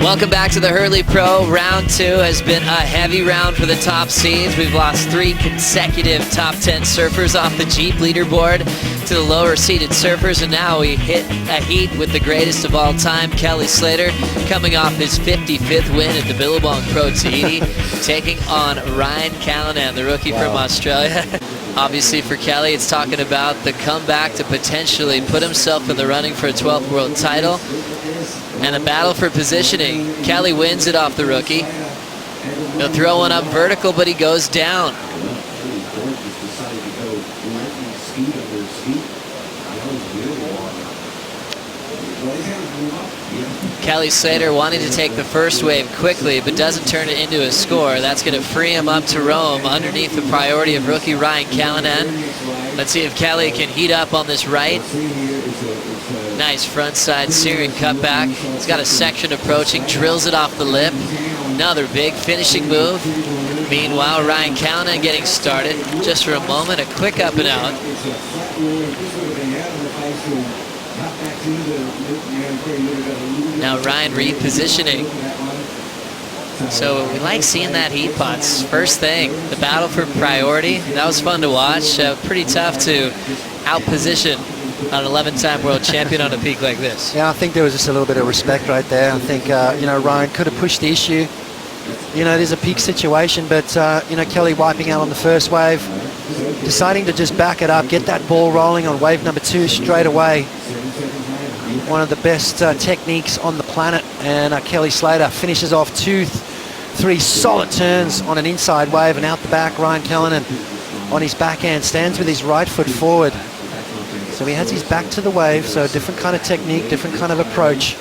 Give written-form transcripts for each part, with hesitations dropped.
Welcome back to the Hurley Pro. Round 2 has been a heavy round for the top seeds. We've lost 3 consecutive top 10 surfers off the Jeep leaderboard to the lower seeded surfers, and now we hit a heat with the greatest of all time, Kelly Slater, coming off his 55th win at the Billabong Pro Tahiti, taking on Ryan Callinan, the rookie from Australia. Obviously for Kelly, it's talking about the comeback to potentially put himself in the running for a 12th world title. And a battle for positioning. Kelly wins it off the rookie. He'll throw one up vertical, but he goes down. Kelly Slater wanting to take the first wave quickly, but doesn't turn it into a score. That's going to free him up to roam underneath the priority of rookie Ryan Callinan. Let's see if Kelly can heat up on this right. Nice front side searing cutback. He's got a section approaching, drills it off the lip. Another big finishing move. Meanwhile, Ryan Callinan getting started. Just for a moment, a quick up and out. Now Ryan repositioning. So we like seeing that heat pots. First thing, the battle for priority. That was fun to watch. Pretty tough to outposition an 11-time world champion on a peak like this. Yeah, I think there was just a little bit of respect right there. I think, you know, Ryan could have pushed the issue. You know, it is a peak situation, but, you know, Kelly wiping out on the first wave, deciding to just back it up, get that ball rolling on wave number 2 straight away. One of the best techniques on the planet, and Kelly Slater finishes off 2-3 solid turns on an inside wave, and out the back, Ryan Callinan on his backhand stands with his right foot forward. So he has his back to the wave, so a different kind of technique, different kind of approach.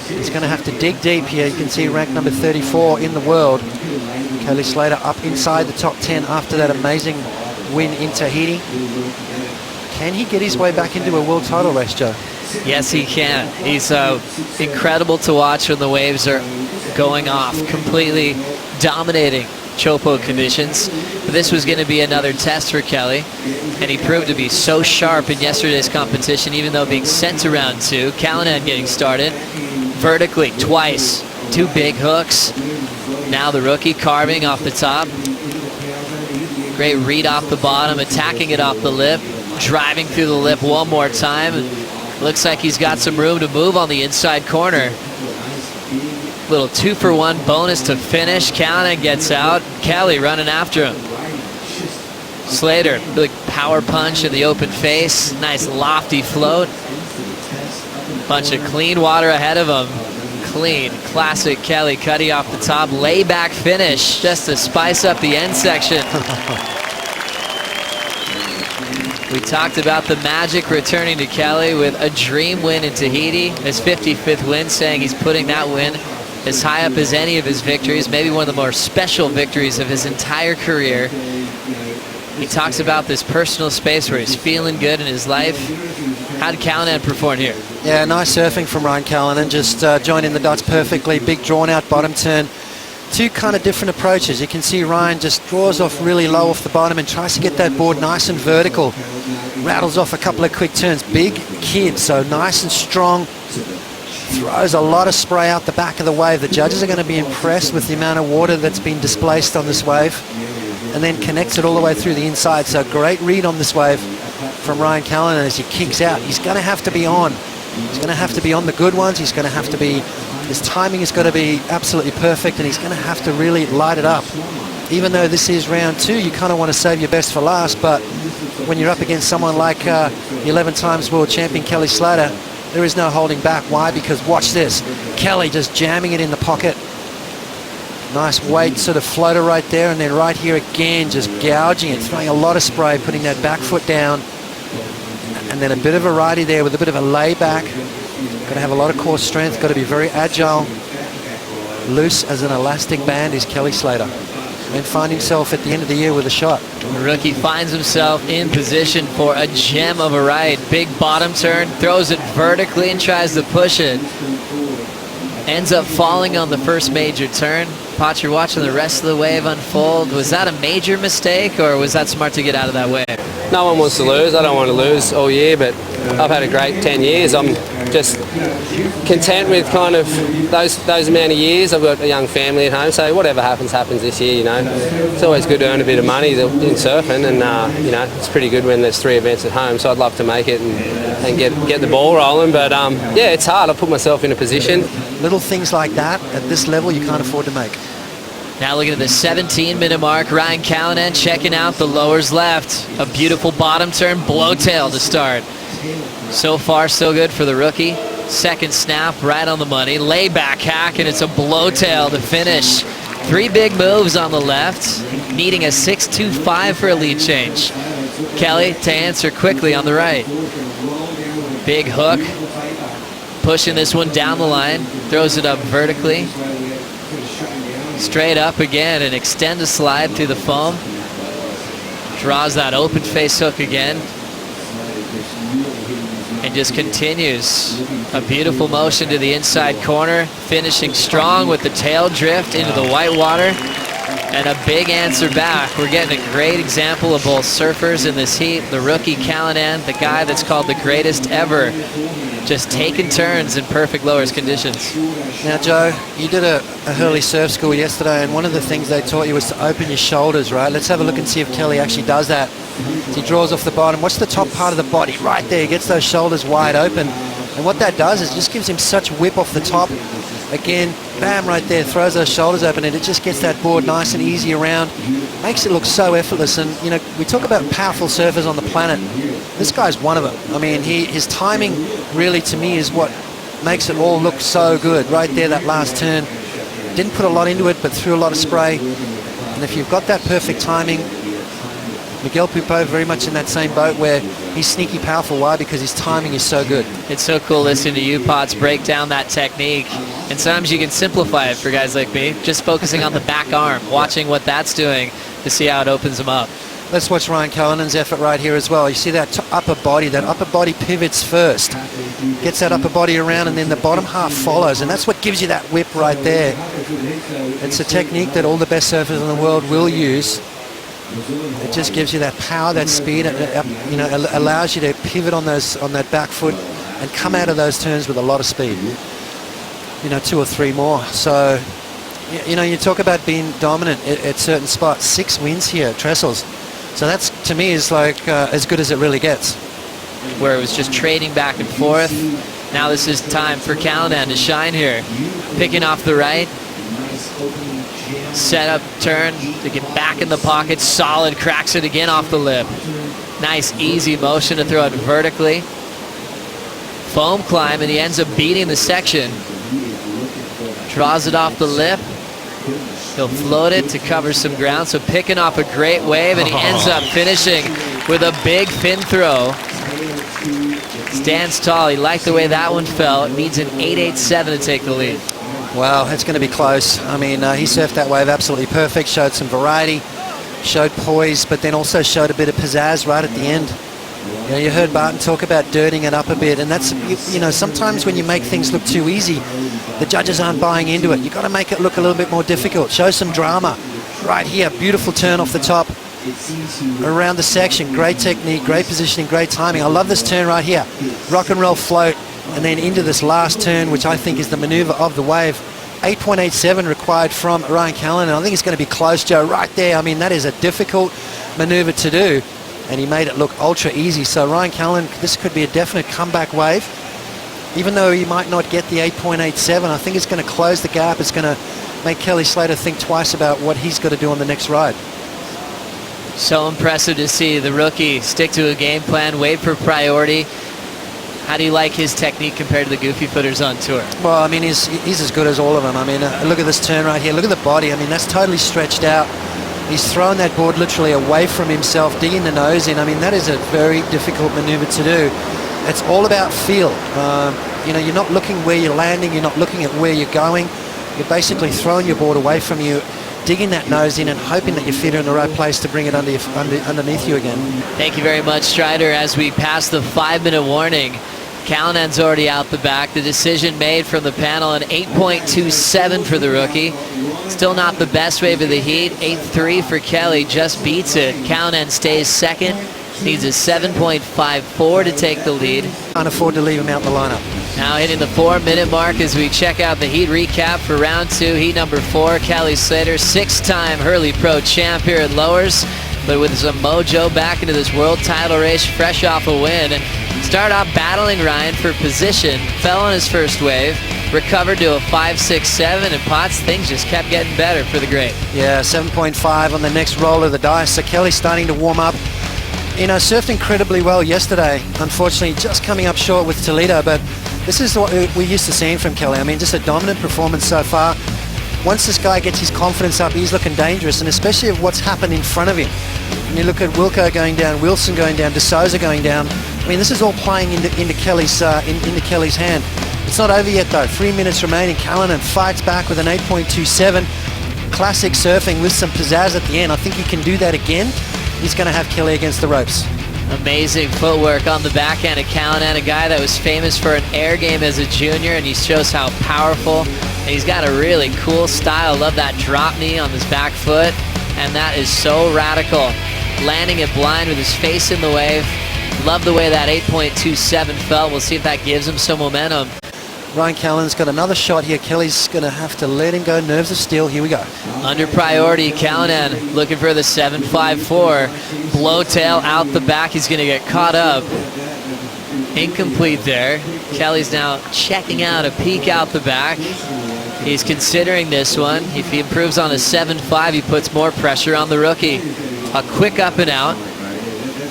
He's going to have to dig deep here. You can see rank number 34 in the world. Kelly Slater up inside the top 10 after that amazing win in Tahiti. Can he get his way back into a world title race, Joe? Yes, he can. He's incredible to watch when the waves are going off, completely dominating chopo conditions. But this was going to be another test for Kelly, and he proved to be so sharp in yesterday's competition, even though being sent to round 2. Callinan getting started vertically twice, 2 big hooks. Now the rookie carving off the top. Great read off the bottom, attacking it off the lip, driving through the lip one more time. Looks like he's got some room to move on the inside corner. Little 2-for-1 bonus to finish. Callinan gets out. Kelly running after him. Slater, big power punch in the open face. Nice lofty float. Bunch of clean water ahead of him. Clean, classic Kelly cutty off the top. Layback finish just to spice up the end section. We talked about the magic returning to Kelly with a dream win in Tahiti. His 55th win, saying he's putting that win as high up as any of his victories, maybe one of the more special victories of his entire career. He talks about this personal space where he's feeling good in his life. How did Callinan perform here? Yeah, nice surfing from Ryan Callinan, just joining the dots perfectly. Big drawn out bottom turn. 2 kind of different approaches. You can see Ryan just draws off really low off the bottom and tries to get that board nice and vertical. Rattles off a couple of quick turns. Big kid, so nice and strong. Throws a lot of spray out the back of the wave. The judges are going to be impressed with the amount of water that's been displaced on this wave, and then connects it all the way through the inside. So great read on this wave from Ryan Callinan as he kicks out. He's going to have to be on. He's going to have to be on the good ones. He's going to have to be, his timing is going to be absolutely perfect, and he's going to have to really light it up. Even though this is round 2, you kind of want to save your best for last, but when you're up against someone like 11 times world champion Kelly Slater, there is no holding back. Why? Because watch this. Kelly just jamming it in the pocket. Nice weight sort of floater right there, and then right here again just gouging it, throwing a lot of spray, putting that back foot down, and then a bit of a righty there with a bit of a layback. Got to have a lot of core strength, got to be very agile. Loose as an elastic band is Kelly Slater, and find himself at the end of the year with a shot. The rookie finds himself in position for a gem of a ride. Big bottom turn, throws it vertically and tries to push it. Ends up falling on the first major turn. Potts, you're watching the rest of the wave unfold. Was that a major mistake, or was that smart to get out of that wave? No one wants to lose. I don't want to lose all year, but I've had a great 10 years. I'm just content with kind of those amount of years. I've got a young family at home, so whatever happens this year, you know. It's always good to earn a bit of money in surfing, and you know, it's pretty good when there's 3 events at home, so I'd love to make it and get the ball rolling, but yeah, it's hard. I put myself in a position. Little things like that at this level you can't afford to make. Now looking at the 17-minute mark, Ryan Callinan checking out the lowers left. A beautiful bottom turn, blowtail to start. So far, so good for the rookie. Second snap, right on the money. Layback hack, and it's a blowtail to finish. 3 big moves on the left, needing a 6.25 for a lead change. Kelly to answer quickly on the right. Big hook, pushing this one down the line, throws it up vertically. Straight up again and extend a slide through the foam. Draws that open face hook again. And just continues a beautiful motion to the inside corner, finishing strong with the tail drift into the white water. And a big answer back. We're getting a great example of both surfers in this heat. The rookie Callinan, the guy that's called the greatest ever, just taking turns in perfect lowers conditions. Now, Joe, you did a Hurley surf school yesterday, and one of the things they taught you was to open your shoulders, right? Let's have a look and see if Kelly actually does that. As he draws off the bottom, watch the top part of the body right there. He gets those shoulders wide open. And what that does is just gives him such whip off the top. Again, bam, right there, throws those shoulders open, and it just gets that board nice and easy around. Makes it look so effortless. And, you know, we talk about powerful surfers on the planet. This guy's one of them. I mean, his timing really, to me, is what makes it all look so good. Right there, that last turn. Didn't put a lot into it, but threw a lot of spray. And if you've got that perfect timing, Miguel Pupo very much in that same boat where he's sneaky powerful. Why? Because his timing is so good. It's so cool listening to you, Potts, break down that technique. And sometimes you can simplify it for guys like me, just focusing on the back arm, watching what that's doing to see how it opens them up. Let's watch Ryan Callinan's effort right here as well. You see that upper body pivots first. Gets that upper body around, and then the bottom half follows, and that's what gives you that whip right there. It's a technique that all the best surfers in the world will use. It just gives you that power, that speed, and you know, allows you to pivot on that back foot and come out of those turns with a lot of speed. You know, 2 or 3 more. So, you know, you talk about being dominant at certain spots. 6 wins here at Trestles. So that's, to me, is like as good as it really gets. Where it was just trading back and forth. Now this is time for Callinan to shine here. Picking off the right. Set up turn to get back in the pocket. Solid, cracks it again off the lip. Nice, easy motion to throw it vertically. Foam climb, and he ends up beating the section. Draws it off the lip. He'll float it to cover some ground, so picking off a great wave, and he ends up finishing with a big fin throw. Stands tall. He liked the way that one fell. It needs an 8.87 to take the lead. Wow, it's going to be close. I mean, he surfed that wave absolutely perfect, showed some variety, showed poise, but then also showed a bit of pizzazz right at the end. You know, you heard Barton talk about dirtying it up a bit, and that's, you know, sometimes when you make things look too easy, the judges aren't buying into it. You've got to make it look a little bit more difficult. Show some drama. Right here, beautiful turn off the top, around the section. Great technique, great positioning, great timing. I love this turn right here. Rock and roll float, and then into this last turn, which I think is the maneuver of the wave. 8.87 required from Ryan Callinan. I think it's going to be close, Joe, right there. I mean, that is a difficult maneuver to do, and he made it look ultra easy. So Ryan Callinan, this could be a definite comeback wave. Even though he might not get the 8.87, I think it's going to close the gap. It's going to make Kelly Slater think twice about what he's got to do on the next ride. So impressive to see the rookie stick to a game plan, wait for priority. How do you like his technique compared to the goofy footers on tour? Well, I mean, he's as good as all of them. I mean, look at this turn right here. Look at the body. I mean, that's totally stretched out. He's thrown that board literally away from himself, digging the nose in. I mean, that is a very difficult maneuver to do. It's all about feel. You know, you're not looking where you're landing. You're not looking at where you're going. You're basically throwing your board away from you, digging that nose in and hoping that your feet are in the right place to bring it underneath you again. Thank you very much, Strider. As we pass the 5-minute warning, Callinan's already out the back. The decision made from the panel, an 8.27 for the rookie. Still not the best wave of the heat. 8.3 for Kelly, just beats it. Callinan stays second. Needs a 7.54 to take the lead. Can't afford to leave him out the lineup. Now hitting the 4-minute mark as we check out the heat recap for round 2. Heat number 4, Callie Slater, 6-time Hurley Pro champ here at Lowers, but with some mojo back into this world title race, fresh off a win. Started off battling Ryan for position, fell on his first wave, recovered to a 5.67, and Potts, things just kept getting better for the great. Yeah, 7.5 on the next roll of the dice. So Kelly's starting to warm up. You know, surfed incredibly well yesterday. Unfortunately, just coming up short with Toledo, but this is what we're used to seeing from Kelly. I mean, just a dominant performance so far. Once this guy gets his confidence up, he's looking dangerous, and especially of what's happened in front of him. When you look at Wilco going down, Wilson going down, De Souza going down, I mean, this is all playing into Kelly's hand. It's not over yet, though. 3 minutes remaining. Callinan fights back with an 8.27. Classic surfing with some pizzazz at the end. I think he can do that again. He's going to have Kelly against the ropes. Amazing footwork on the backhand of Callinan, a guy that was famous for an air game as a junior, and he shows how powerful. And he's got a really cool style. Love that drop knee on his back foot, and that is so radical. Landing it blind with his face in the wave. Love the way that 8.27 felt. We'll see if that gives him some momentum. Ryan Callinan's got another shot here. Kelly's going to have to let him go. Nerves of steel. Here we go. Under priority, Callinan looking for the 7.54. Blowtail out the back. He's going to get caught up. Incomplete there. Kelly's now checking out a peek out the back. He's considering this one. If he improves on a 7.5, he puts more pressure on the rookie. A quick up and out.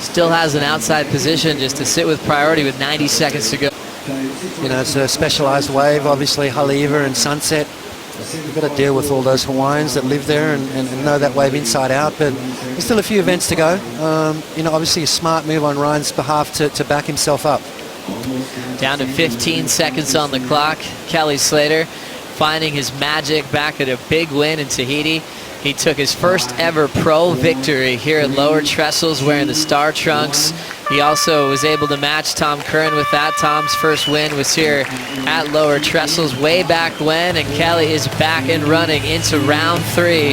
Still has an outside position just to sit with priority with 90 seconds to go. You know, it's a specialized wave, obviously, Haleiwa and Sunset. You've got to deal with all those Hawaiians that live there and know that wave inside out, but there's still a few events to go. You know, obviously a smart move on Ryan's behalf to back himself up. Down to 15 seconds on the clock. Kelly Slater finding his magic back at a big win in Tahiti. He took his first ever pro victory here at Lower Trestles wearing the star trunks. He also was able to match Tom Curran with that. Tom's first win was here at Lower Trestles way back when, and Kelly is back and running into round 3.